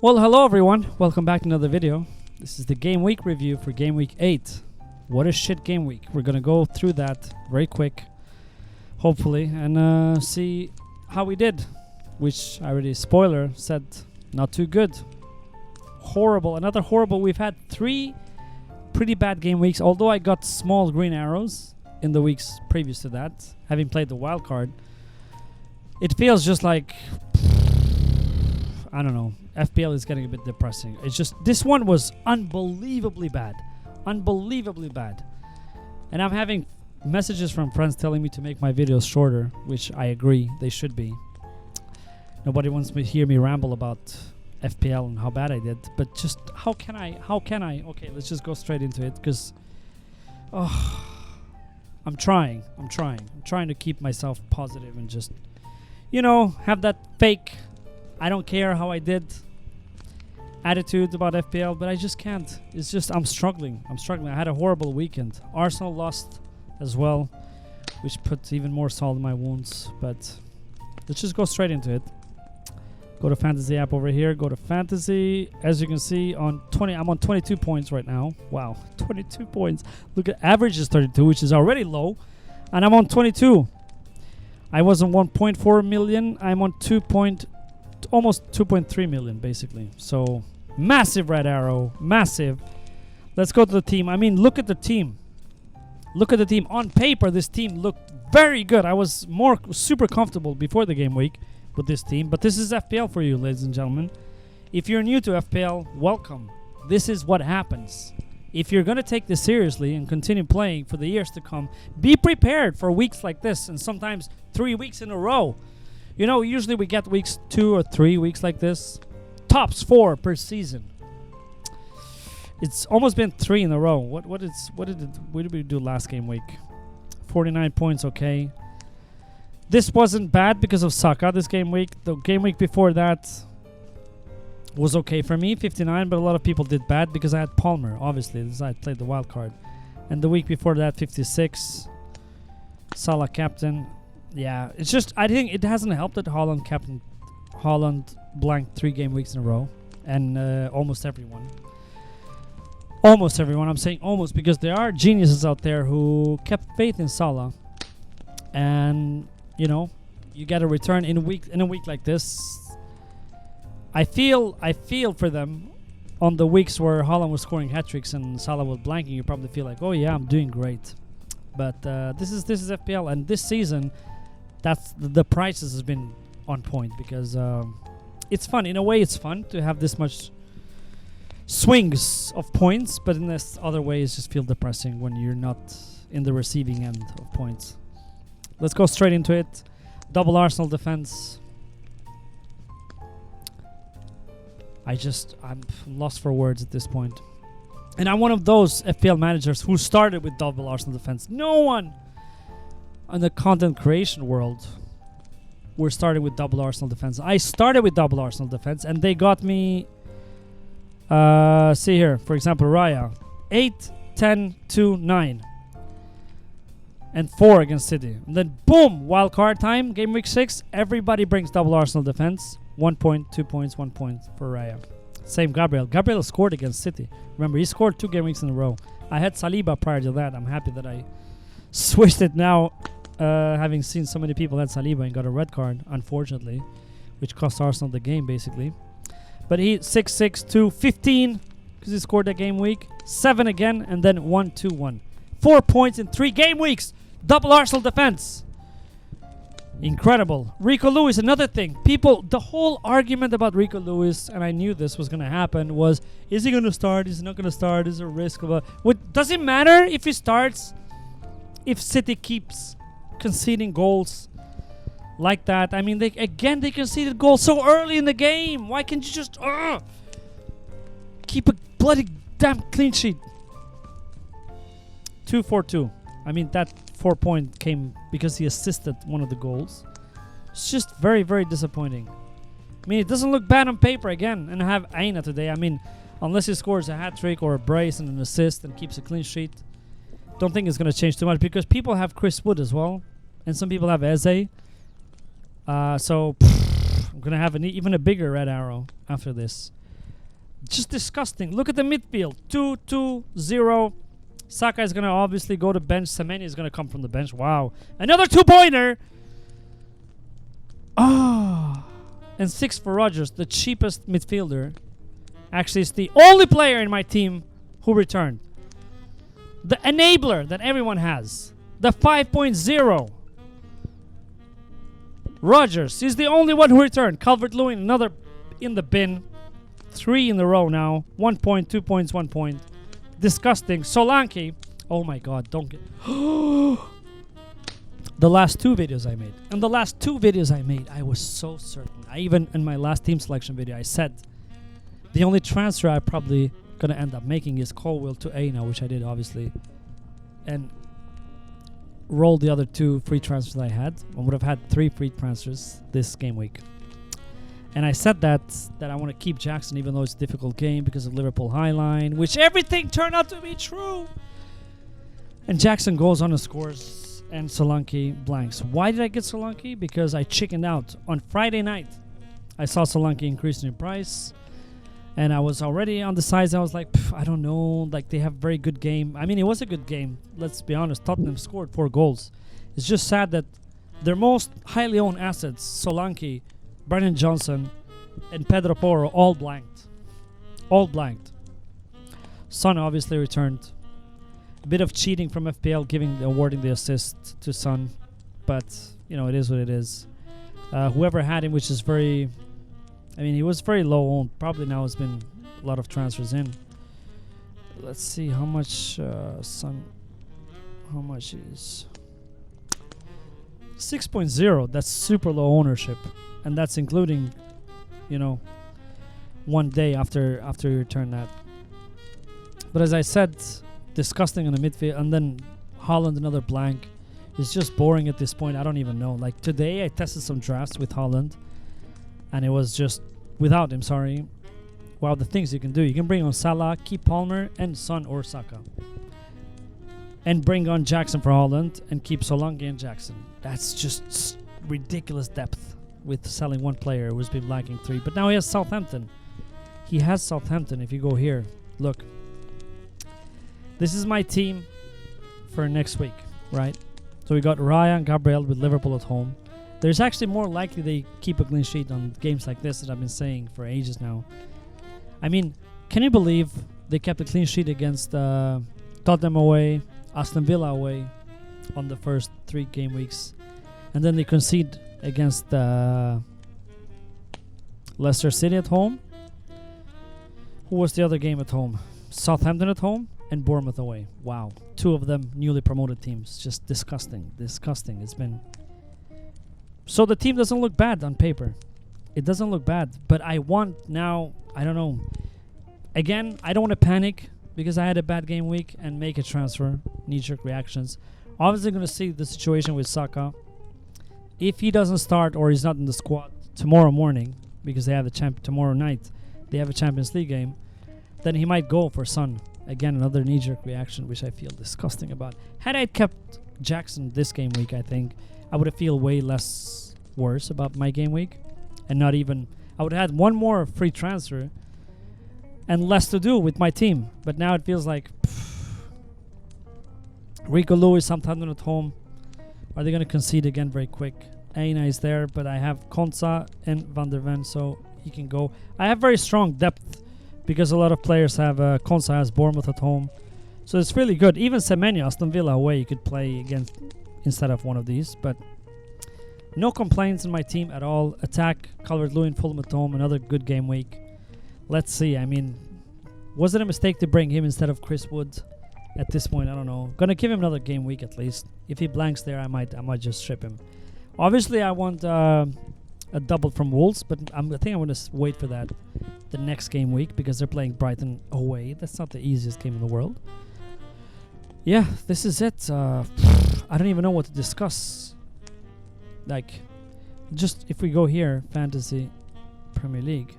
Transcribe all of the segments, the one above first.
Well, hello everyone. Welcome back to another video. This is the game week review for game week 8. What a shit game week. We're gonna go through that very quick, hopefully, and see how we did. Which I already, spoiler, said not too good. Horrible. Another horrible. We've had 3 pretty bad game weeks, although I got small green arrows in the weeks previous to that, having played the wild card. It feels just like, I don't know, FPL is getting a bit depressing. It's just, this one was unbelievably bad. Unbelievably bad. And I'm having messages from friends telling me to make my videos shorter, which I agree, they should be. Nobody wants to hear me ramble about FPL and how bad I did, but just, how can I? Okay, let's just go straight into it, because, I'm trying to keep myself positive and just, you know, have that fake, I don't care how I did attitude about FPL, but I just can't. It's just, I'm struggling. I had a horrible weekend. Arsenal lost as well, which put even more salt in my wounds, but let's just go straight into it. Go to fantasy app over here, go to fantasy. As you can see, I'm on 22 points right now. Wow, 22 points. Look at average is 32, which is already low, and I'm on 22. I was on 1.4 million. I'm on almost 2.3 million basically. So massive red arrow, massive. Let's go to the team. I mean, look at the team. Look at the team. On paper, this team looked very good. I was super comfortable before the game week with this team, but this is FPL for you, ladies and gentlemen. If you're new to FPL, welcome. This is what happens. If you're going to take this seriously and continue playing for the years to come, be prepared for weeks like this, and sometimes 3 weeks in a row. You know, usually we get weeks 2 or 3 weeks like this. Tops 4 per season. It's almost been 3 in a row. What did we do last game week? 49 points, okay. This wasn't bad because of Saka this game week. The game week before that was okay for me, 59, but a lot of people did bad because I had Palmer, obviously, as I played the wild card. And the week before that, 56. Salah captain. Yeah, it's just, I think it hasn't helped that Haaland blanked 3 game weeks in a row. And almost everyone. I'm saying almost, because there are geniuses out there who kept faith in Salah. And, you know, you get a return in a week like this. I feel for them on the weeks where Haaland was scoring hat-tricks and Salah was blanking. You probably feel like, oh yeah, I'm doing great. But this is FPL, and this season, that's the prices has been on point, because it's fun. In a way, it's fun to have this much swings of points, but in this other way, it just feels depressing when you're not in the receiving end of points. Let's go straight into it. Double Arsenal defense. I'm lost for words at this point. And I'm one of those FPL managers who started with double Arsenal defense. No one in the content creation world were starting with double Arsenal defense. I started with double Arsenal defense, and they got me, see here, for example, Raya. 8, 10, 2, 9. And 4 against City. And then, boom, wild card time, game week 6. Everybody brings double Arsenal defense. 1 point, 2 points, 1 point for Raya. Same Gabriel. Gabriel scored against City. Remember, he scored 2 game weeks in a row. I had Saliba prior to that. I'm happy that I switched it now, having seen so many people had Saliba and got a red card, unfortunately, which cost Arsenal the game, basically. But he 6, 6, 2, 15, because he scored that game week. 7 again, and then 1, 2, 1. 4 points in 3 game weeks. Double Arsenal defense. Incredible. Rico Lewis, another thing. People, the whole argument about Rico Lewis, and I knew this was going to happen, was, is he going to start? Is he not going to start? Is there a risk of a... Does it matter if he starts? If City keeps conceding goals like that? I mean, they conceded goals so early in the game. Why can't you just keep a bloody damn clean sheet? 2-4-2. I mean, that 4 point came because he assisted one of the goals. It's just very, very disappointing. I mean, it doesn't look bad on paper again. And I have Aina today. I mean, unless he scores a hat-trick or a brace and an assist and keeps a clean sheet, don't think it's going to change too much, because people have Chris Wood as well. And some people have Eze. So, I'm going to have even a bigger red arrow after this. Just disgusting. Look at the midfield. 2-2-0. Saka is going to obviously go to bench. Semenya is going to come from the bench. Wow. Another 2-pointer. Ah. And 6 for Rodgers, the cheapest midfielder. Actually, it's the only player in my team who returned. The enabler that everyone has. The 5.0. Rodgers, he's the only one who returned. Calvert-Lewin, another in the bin. 3 in a row now. 1 point, 2 points, 1 point. Disgusting. Solanke. Oh my god, don't get... The last 2 videos I made. And the last 2 videos I made, I was so certain. I even, in my last team selection video, I said the only transfer I probably gonna end up making is Colwill to A now, which I did obviously. And roll the other 2 free transfers I had. I would have had 3 free transfers this game week. And I said that I want to keep Jackson even though it's a difficult game because of Liverpool Highline, which everything turned out to be true. And Jackson goes on and scores, and Solanke blanks. Why did I get Solanke? Because I chickened out. On Friday night, I saw Solanke increasing in price, and I was already on the sides. I was like, I don't know. Like, they have very good game. I mean, it was a good game. Let's be honest. Tottenham scored 4 goals. It's just sad that their most highly owned assets, Solanke, Brennan Johnson, and Pedro Porro, all blanked. All blanked. Son obviously returned. A bit of cheating from FPL, awarding the assist to Son, but you know, it is what it is. Whoever had him, which is very, I mean, he was very low owned. Probably now has been a lot of transfers in. Let's see how much Son. How much is 6.0? That's super low ownership. And that's including, you know, 1 day after you return that. But as I said, disgusting in the midfield. And then Haaland, another blank. It's just boring at this point. I don't even know. Like today, I tested some drafts with Haaland. And it was just, without him, sorry. Wow, the things you can do. You can bring on Salah, keep Palmer, and Son or Saka. And bring on Jackson for Haaland. And keep Solanke and Jackson. That's just ridiculous depth. With selling 1 player who's been lacking 3. But now he has Southampton. He has Southampton. If you go here, look. This is my team for next week, right? So we got Raya and Gabriel with Liverpool at home. There's actually more likely they keep a clean sheet on games like this that I've been saying for ages now. I mean, can you believe they kept a clean sheet against Tottenham away, Aston Villa away on the first 3 game weeks, and then they concede against Leicester City at home. Who was the other game at home? Southampton at home and Bournemouth away. Wow. 2 of them newly promoted teams. Just disgusting. Disgusting. It's been... So the team doesn't look bad on paper. It doesn't look bad. But I want now... I don't know. Again, I don't want to panic because I had a bad game week and make a transfer. Knee-jerk reactions. Obviously going to see the situation with Saka. If he doesn't start or he's not in the squad tomorrow morning, because they have tomorrow night, they have a Champions League game, then he might go for Son. Again, another knee-jerk reaction, which I feel disgusting about. Had I kept Jackson this game week, I think I would have feel way less worse about my game week, and not even. I would have had 1 more free transfer and less to do with my team. But now it feels like Rico Lewis, Southampton at home. Are they going to concede again very quick? Aina is there, but I have Konsa and Van der Ven, so he can go. I have very strong depth because a lot of players have Konsa has Bournemouth at home. So it's really good. Even Semenya, Aston Villa away, you could play against instead of one of these. But no complaints in my team at all. Attack, Calvert-Lewin, Fulham at home, another good game week. Let's see. I mean, was it a mistake to bring him instead of Chris Wood? At this point, I don't know. Gonna give him another game week at least. If he blanks there, I might just strip him. Obviously, I want a double from Wolves, but I think I'm gonna wait for that the next game week because they're playing Brighton away. That's not the easiest game in the world. Yeah, this is it. I don't even know what to discuss. Like, just if we go here, Fantasy Premier League,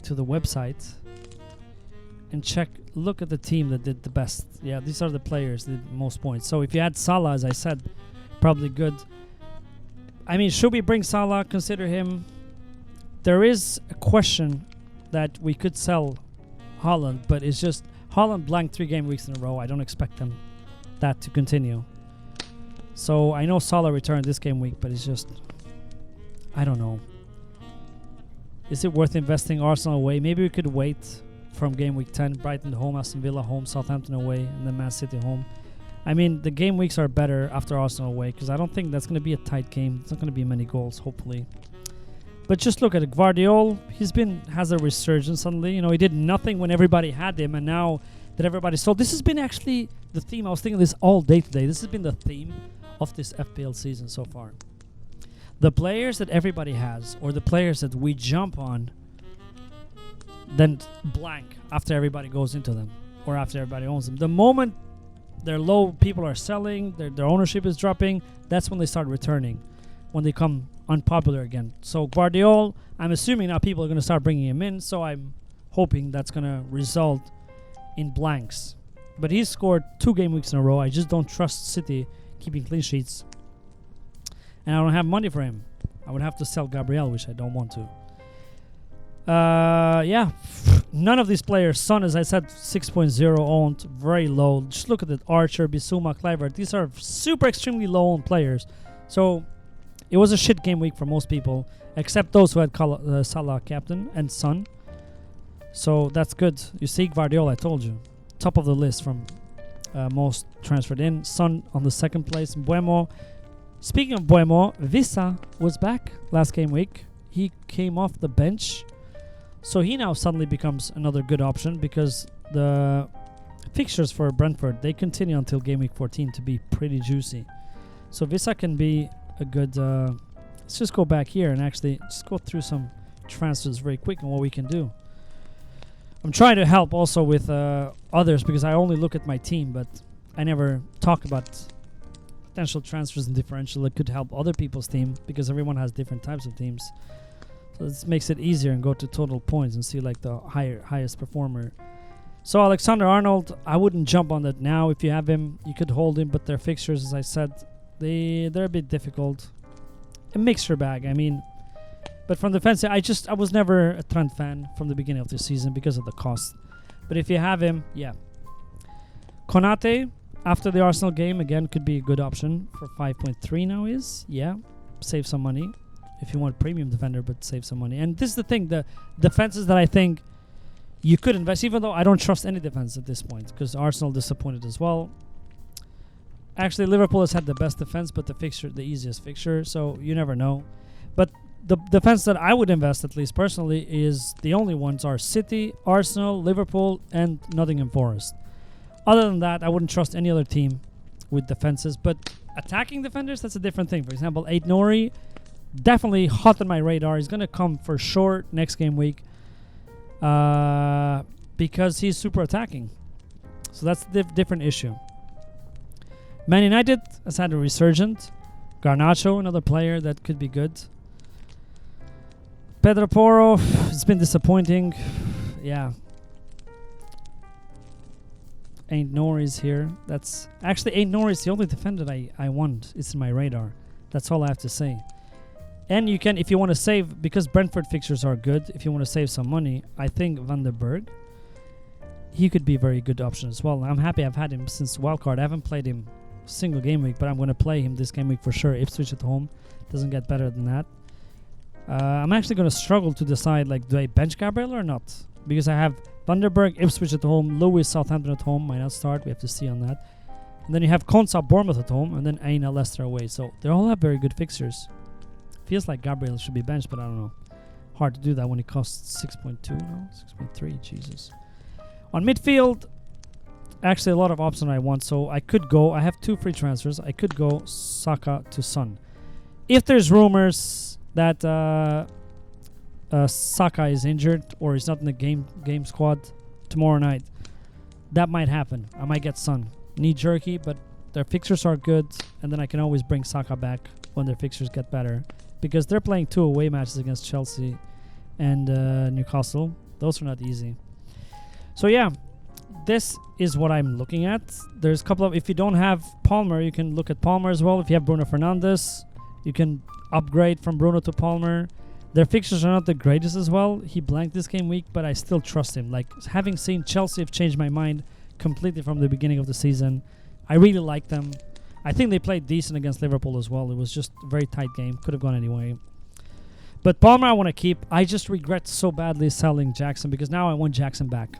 to the website and check. Look at the team that did the best. Yeah, these are the players that did the most points. So if you had Salah, as I said, probably good. I mean, should we bring Salah? Consider him. There is a question that we could sell Holland, but it's just Holland blanked 3 game weeks in a row. I don't expect that to continue. So I know Salah returned this game week, but it's just, I don't know. Is it worth investing Arsenal away? Maybe we could wait from game week 10. Brighton home, Aston Villa home, Southampton away, and then Man City home. I mean, the game weeks are better after Arsenal away because I don't think that's going to be a tight game. It's not going to be many goals, hopefully. But just look at it. Guardiola, has a resurgence suddenly. You know, he did nothing when everybody had him, and now that everybody sold. This has been actually the theme. I was thinking this all day today. This has been the theme of this FPL season so far. The players that everybody has, or the players that we jump on, then blank after everybody goes into them, or after everybody owns them. The moment they're low, people are selling, their ownership is dropping, that's when they start returning, when they come unpopular again. So Guardiola, I'm assuming now people are going to start bringing him in, so I'm hoping that's going to result in blanks. But he's scored 2 game weeks in a row. I just don't trust City keeping clean sheets. And I don't have money for him. I would have to sell Gabriel, which I don't want to. Yeah. None of these players. Son, as I said, 6.0 owned. Very low. Just look at it. Archer, Bissouma, Kluivert. These are super extremely low owned players. So it was a shit game week for most people, except those who had Salah captain and Son. So that's good. You see Guardiola, I told you. Top of the list from most transferred in. Son on the 2nd place. Buemo. Speaking of Buemo, Visa was back last game week. He came off the bench. So he now suddenly becomes another good option because the fixtures for Brentford, they continue until game week 14 to be pretty juicy. So Visa can be a good... let's just go back here and actually just go through some transfers very quick and what we can do. I'm trying to help also with others because I only look at my team, but I never talk about potential transfers and differential that could help other people's team because everyone has different types of teams. So this makes it easier and go to total points and see like the highest performer. So Alexander-Arnold, I wouldn't jump on that now. If you have him, you could hold him, but their fixtures, as I said, they're a bit difficult. A mixture bag, I mean. But from the fence, I was never a Trent fan from the beginning of the season because of the cost. But if you have him, yeah. Konate, after the Arsenal game, again, could be a good option for 5.3 now is. Yeah, save some money if you want premium defender, but save some money. And this is the thing, the defenses that I think you could invest, even though I don't trust any defense at this point because Arsenal disappointed as well. Actually, Liverpool has had the best defense, but the easiest fixture, so you never know. But the defense that I would invest, at least personally, is the only ones are City, Arsenal, Liverpool, and Nottingham Forest. Other than that, I wouldn't trust any other team with defenses. But attacking defenders, that's a different thing. For example, Aid Nori, definitely hot on my radar. He's going to come for sure next game week because he's super attacking. So that's a different issue. Man United has had a resurgent. Garnacho, another player that could be good. Pedro Porro, it's been disappointing. Yeah. Ain't Norris here. That's actually Ain't Norris the only defender I want. It's in my radar. That's all I have to say. And you can, if you want to save, because Brentford fixtures are good, if you want to save some money, I think Van der Berg, he could be a very good option as well. I'm happy I've had him since wildcard. I haven't played him single game week, but I'm going to play him this game week for sure. Ipswich at home doesn't get better than that. I'm actually going to struggle to decide, like, do I bench Gabriel or not? Because I have Van der Berg, Ipswich at home, Lewis, Southampton at home. Might not start. We have to see on that. And then you have Konsa, Bournemouth at home, and then Aina, Leicester away. So they all have very good fixtures. Feels like Gabriel should be benched, but I don't know. Hard to do that when it costs 6.2, no? 6.3, Jesus. On midfield, actually a lot of options I want. So I could go, I have 2 free transfers. I could go Saka to Son. If there's rumors that Saka is injured or he's not in the game squad tomorrow night, that might happen. I might get Son. Need jerky, but their fixtures are good, and then I can always bring Saka back when their fixtures get better, because they're playing 2 away matches against Chelsea and Newcastle. Those are not easy. So yeah, this is what I'm looking at. There's a couple of, if you don't have Palmer, you can look at Palmer as well. If you have Bruno Fernandes, you can upgrade from Bruno to Palmer. Their fixtures are not the greatest as well. He blanked this game week, but I still trust him. Like, having seen Chelsea have changed my mind completely from the beginning of the season. I really like them. I think they played decent against Liverpool as well. It was just a very tight game. Could have gone anyway. But Palmer I want to keep. I just regret so badly selling Jackson because now I want Jackson back.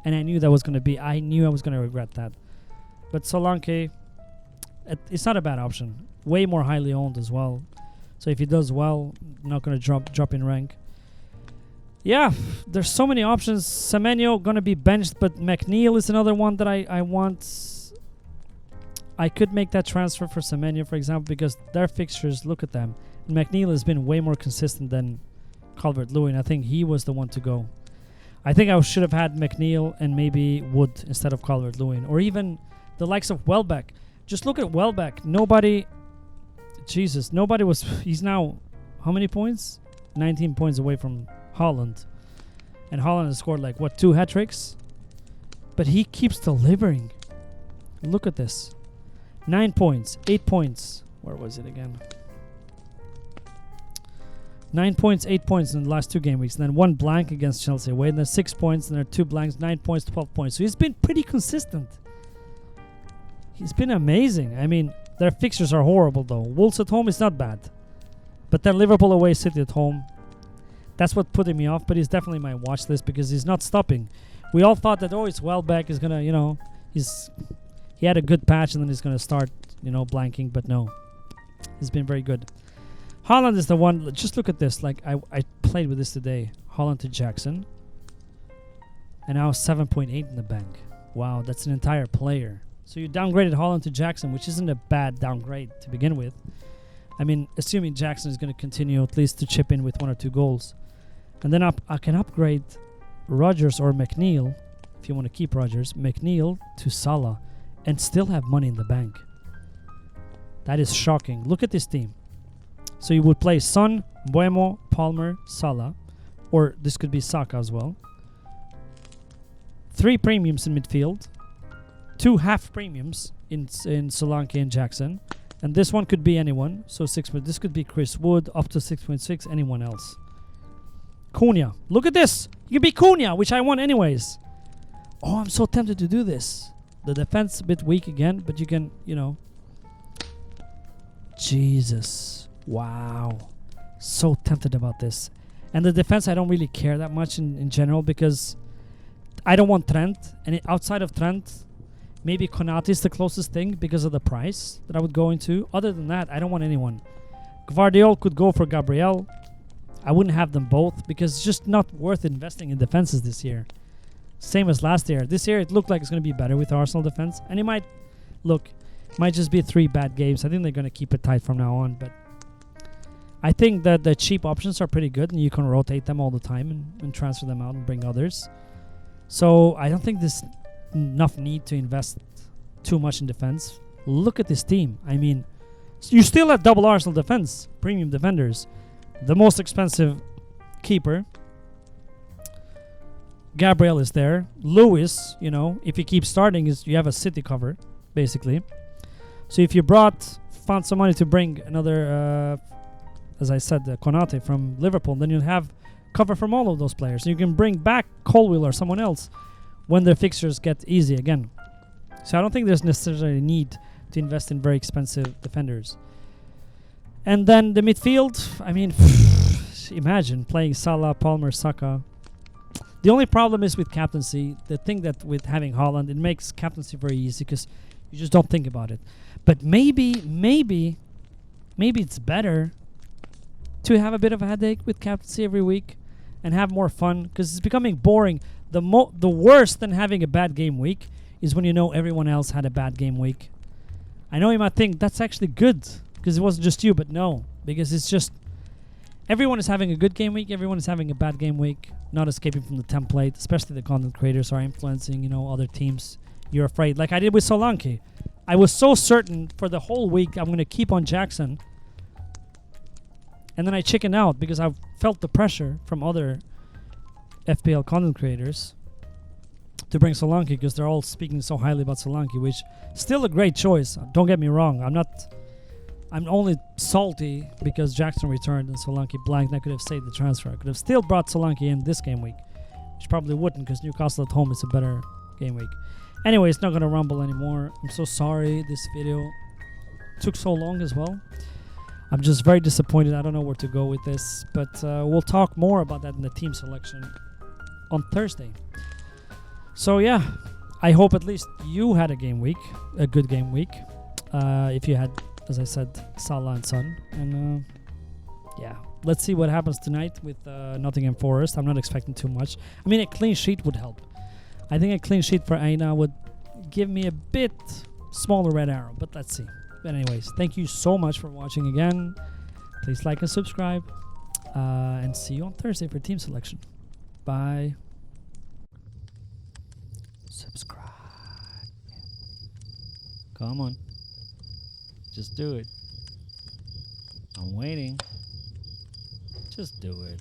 And I knew that was going to be... I knew I was going to regret that. But Solanke, it's not a bad option. Way more highly owned as well. So if he does well, not going to drop in rank. Yeah, there's so many options. Semenyo going to be benched, but McNeil is another one that I want. I could make that transfer for Semenyo, for example, because their fixtures, look at them. And McNeil has been way more consistent than Calvert-Lewin. I think he was the one to go. I think I should have had McNeil and maybe Wood instead of Calvert-Lewin. Or even the likes of Welbeck. Just look at Welbeck. Nobody was... He's now... How many points? 19 points away from Haaland. And Haaland has scored 2 hat-tricks? But he keeps delivering. Look at this. 9 points. 8 points. Where was it again? 9 points, 8 points in the last 2 game weeks. And then 1 blank against Chelsea away. And then 6 points. And there are 2 blanks. 9 points, 12 points. So he's been pretty consistent. He's been amazing. I mean... Their fixtures are horrible, though. Wolves at home is not bad. But then Liverpool away, City at home. That's what put me off, but he's definitely my watch list because he's not stopping. We all thought that, it's Welbeck is going to, he had a good patch and then he's going to start, blanking. But no, he's been very good. Haaland is the one. Just look at this. I played with this today. Haaland to Jackson. And now 7.8 in the bank. Wow, that's an entire player. So you downgraded Haaland to Jackson, which isn't a bad downgrade to begin with. I mean, assuming Jackson is going to continue at least to chip in with 1 or 2 goals. And then I can upgrade Rodgers or McNeil, if you want to keep Rodgers, McNeil to Salah, and still have money in the bank. That is shocking. Look at this team. So you would play Son, Buemo, Palmer, Salah, or this could be Saka as well. 3 premiums in midfield. 2 half premiums in Solanke and Jackson. And this one could be anyone. So 6. This could be Chris Wood up to 6.6. Anyone else. Cunha. Look at this. You could be Cunha, which I want anyways. Oh, I'm so tempted to do this. The defense a bit weak again, but you can, Jesus. Wow. So tempted about this. And the defense, I don't really care that much in general because I don't want Trent. And outside of Trent... Maybe Konate is the closest thing because of the price that I would go into. Other than that, I don't want anyone. Gvardiol could go for Gabriel. I wouldn't have them both because it's just not worth investing in defenses this year. Same as last year. This year, it looked like it's going to be better with Arsenal defense. And it might just be 3 bad games. I think they're going to keep it tight from now on. But I think that the cheap options are pretty good and you can rotate them all the time and transfer them out and bring others. So I don't think there's enough need to invest too much in defense. Look at this team. I mean, you still have double Arsenal defense, premium defenders. The most expensive keeper. Gabriel is there. Lewis, if you keep starting, you have a City cover, basically. So if you found some money to bring another, as I said, Konate from Liverpool, then you'll have cover from all of those players. So you can bring back Colwill or someone else when their fixtures get easy again. So I don't think there's necessarily a need to invest in very expensive defenders. And then the midfield, I mean, imagine playing Salah, Palmer, Saka. The only problem is with captaincy. The thing that with having Haaland, it makes captaincy very easy because you just don't think about it. But maybe it's better to have a bit of a headache with captaincy every week and have more fun because it's becoming boring. The worse than having a bad game week is when everyone else had a bad game week. I know you might think that's actually good because it wasn't just you, but no, because it's just everyone is having a good game week, everyone is having a bad game week, not escaping from the template, especially the content creators are influencing, other teams. You're afraid, like I did with Solanke. I was so certain for the whole week I'm going to keep on Jackson. And then I chickened out because I felt the pressure from other FPL content creators to bring Solanke because they're all speaking so highly about Solanke, which still a great choice. Don't get me wrong. I'm not I'm only salty because Jackson returned and Solanke blanked. And I could have saved the transfer. I could have still brought Solanke in this game week, which probably wouldn't because Newcastle at home is a better game week. Anyway, it's not going to rumble anymore. I'm so sorry this video took so long as well. I'm just very disappointed. I don't know where to go with this, but we'll talk more about that in the team selection on Thursday. So yeah, I hope at least you had a good game week. If you had, as I said, Salah and Son. And yeah, let's see what happens tonight with Nottingham Forest. I'm not expecting too much. I mean, a clean sheet would help. I think a clean sheet for Aina would give me a bit smaller red arrow, but let's see. But anyways, thank you so much for watching again. Please like and subscribe. And see you on Thursday for team selection. Bye. Subscribe. Come on. Just do it. I'm waiting. Just do it.